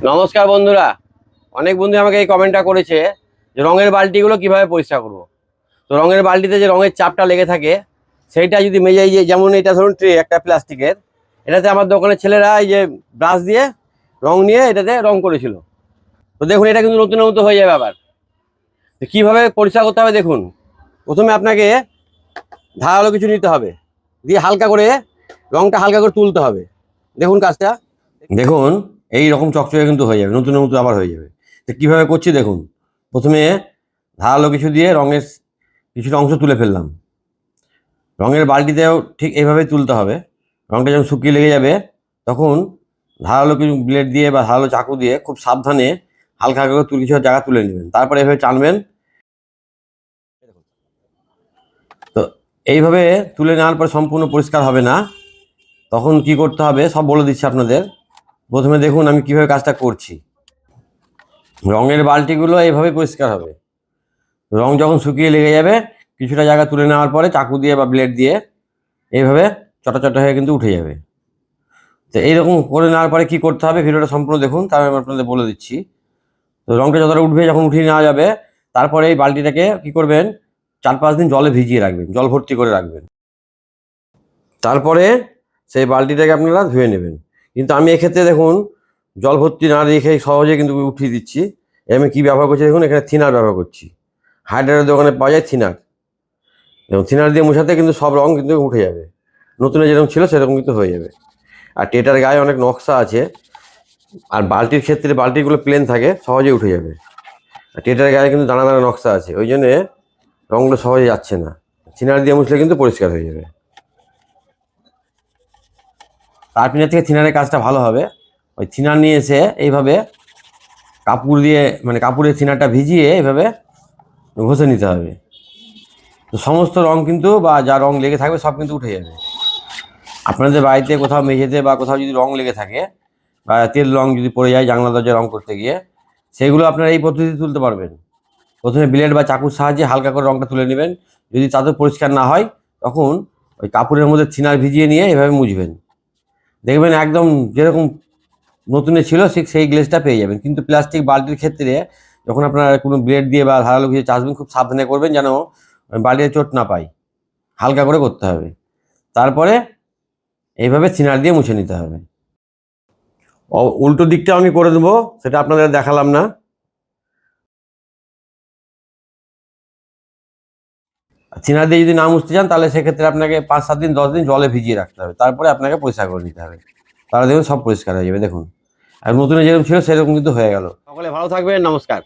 নমস্কার বন্ধুরা। অনেক বন্ধু আমাকে এই কমেন্টটা করেছে যে রঙের বালতিগুলো কিভাবে পরিষ্কার করব। তো রঙের বালতিতে যে রঙের চাপটা লেগে থাকে সেইটা যদি মেজাই, যে যেমন এটা ধরুন ট্রে একটা প্লাস্টিকের, এটাতে আমার দোকানের ছেলেরা এই যে ব্রাশ দিয়ে রং নিয়ে এটাতে রং করেছিল। তো দেখুন এটা কিন্তু নতুন নতুন হয়ে যাবে আবার। তো কীভাবে পরিষ্কার করতে হবে দেখুন। প্রথমে আপনাকে ধারালো কিছু নিতে হবে, দিয়ে হালকা করে রংটা হালকা করে তুলতে হবে। দেখুন কাজটা দেখুন, এই রকম চকচকে কিন্তু হয়ে যাবে, নতুন নতুন আবার হয়ে যাবে। তো কীভাবে করছি দেখুন। প্রথমে ধারালো কিছু দিয়ে রঙের কিছুটা অংশ তুলে ফেললাম। রঙের বালতিতেও ঠিক এইভাবেই তুলতে হবে। রঙটা যখন শুকিয়ে লেগে যাবে তখন ধারালো কিছু ব্লেড দিয়ে বা ধারালো চাকু দিয়ে খুব সাবধানে হালকা হালকা করে কিছু জায়গা তুলে নেবেন, তারপরে এভাবে টানবেন। তো এইভাবে তুলে নেওয়ার পর সম্পূর্ণ পরিষ্কার হবে না, তখন কি করতে হবে সব বলে দিচ্ছি আপনাদের। প্রথমে দেখুন আমি কিভাবে কাজটা করছি। রঙের বালতিগুলো এইভাবে পরিষ্কার হবে। রং যখন শুকিয়ে লেগে যাবে কিছুটা জায়গা তুলে নেওয়ার পরে চাকু দিয়ে বা ব্লেড দিয়ে এইভাবে চটা চটা হয়ে কিন্তু উঠে যাবে। তো এইরকম করে নেওয়ার পরে কি করতে হবে ভিডিওটা সম্পূর্ণ দেখুন, তার আমি আপনাদের বলে দিচ্ছি। তো রঙটা যতটা উঠবে, যখন উঠিয়ে নেওয়া যাবে তারপরে এই বালতিটাকে কি করবেন, 4-5 দিন জলে ভিজিয়ে রাখবেন, জল ভর্তি করে রাখবেন। তারপরে সেই বালতিটাকে আপনারা ধুয়ে নেবেন। কিন্তু আমি এক্ষেত্রে দেখুন জল ভর্তি না রেখে সহজে কিন্তু উঠিয়ে দিচ্ছি। আমি কি ব্যবহার করছি দেখুন, এখানে থিনার ব্যবহার করছি। হায়ড্রারের দোকানে পাওয়া যায় থিনার, এবং থিনার দিয়ে মোছাতে কিন্তু সব রঙ কিন্তু উঠে যাবে, নতুনে যেরকম ছিল সেরকম কিন্তু হয়ে যাবে। আর টেটার গায়ে অনেক নকশা আছে, আর বালতির ক্ষেত্রে বালতিগুলো প্লেন থাকে, সহজে উঠে যাবে। আর টেটার গায়ে কিন্তু দানা দানা নকশা আছে, ওই জন্যে রঙগুলো সহজে যাচ্ছে না। থিনার দিয়ে মুছলে কিন্তু পরিষ্কার হয়ে যাবে। তারপিনের থেকে থিনারের কাজটা ভালো হবে। ওই থিনার নিয়ে এসে এইভাবে কাপড় দিয়ে, মানে কাপড়ের থিনারটা ভিজিয়ে এইভাবে ঘষে নিতে হবে। তো সমস্ত রং কিন্তু বা যা রং লেগে থাকবে সব কিন্তু উঠে যাবে। আপনাদের বাড়িতে কোথাও মেঝেতে বা কোথাও যদি রং লেগে থাকে বা তেল রং যদি পড়ে যায় জানলা দরজা রং করতে গিয়ে, সেগুলো আপনারা এই পদ্ধতিতে তুলতে পারবেন। প্রথমে ব্লেড বা চাকুর সাহায্যে হালকা করে রংটা তুলে নেবেন। যদি তাতে পরিষ্কার না হয় তখন ওই কাপড়ের মধ্যে থিনার ভিজিয়ে নিয়ে এভাবে মুছবেন। দেখবেন একদম যেরকম নতুনে ছিল ঠিক সেই গ্লেজটা পেয়ে যাবেন। কিন্তু প্লাস্টিক বালতির ক্ষেত্রে যখন আপনারা কোনো ব্লেড দিয়ে বা ধারালো কিছু চাষবেন, খুব সাবধানে করবেন যেন বালতিতে চোট না পায়। হালকা করে করতে হবে। তারপরে এইভাবে থিনার দিয়ে মুছে নিতে হবে। উল্টো দিকটা আমি করে দেবো, সেটা আপনাদের দেখালাম না। থিনার দিয়ে যদি না মুছতে চান তাহলে সেক্ষেত্রে আপনাকে 5-7 দিন 10 দিন জলে ভিজিয়ে রাখতে হবে, তারপরে আপনাকে পরিষ্কার করে নিতে হবে। তাহলে দেখুন সব পরিষ্কার হয়ে যাবে। দেখুন আর নতুন যেরকম ছিল সেরকম কিন্তু হয়ে গেল। সকলে ভালো থাকবেন, নমস্কার।